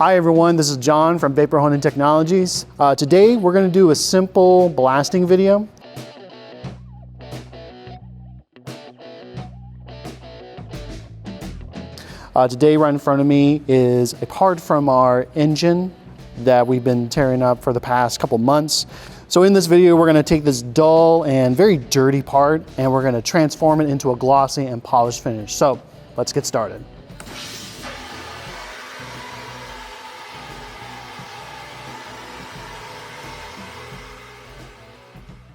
Hi everyone, this is John from Vapor Honing Technologies. Today we're going to do a simple blasting video. Today right in front of me is a part from our engine that we've been tearing up for the past couple months. So in this video we're going to take this dull and very dirty part and we're going to transform it into a glossy and polished finish. So let's get started.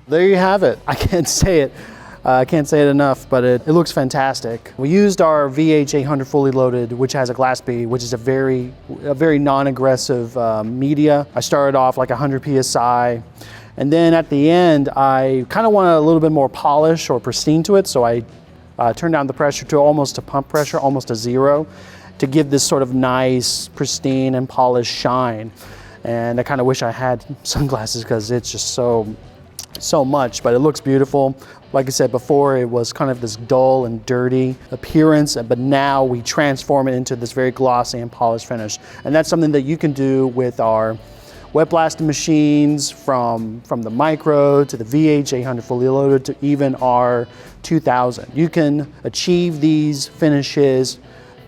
There you have it. I can't say it enough, but it looks fantastic. We used our VH800 fully loaded, which has a glass bead, which is a very non-aggressive media. I started off like 100 PSI, and then at the end, I kind of wanted a little bit more polish or pristine to it, so I turned down the pressure to almost to pump pressure, almost to zero, to give this sort of nice, pristine and polished shine. And I kind of wish I had sunglasses because it's just so much, but it looks beautiful. Like I said before, it was kind of this dull and dirty appearance, but now we transform it into this very glossy and polished finish. And that's something that you can do with our wet blasting machines, from the micro to the VH800 fully loaded to even our 2000. You can achieve these finishes,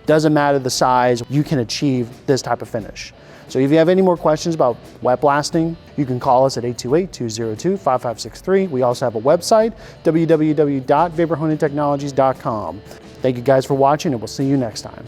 doesn't matter the size, you can achieve this type of finish. So if you have any more questions about wet blasting, you can call us at 828-202-5563. We also have a website, www.vaporhoningtechnologies.com. Thank you guys for watching, and we'll see you next time.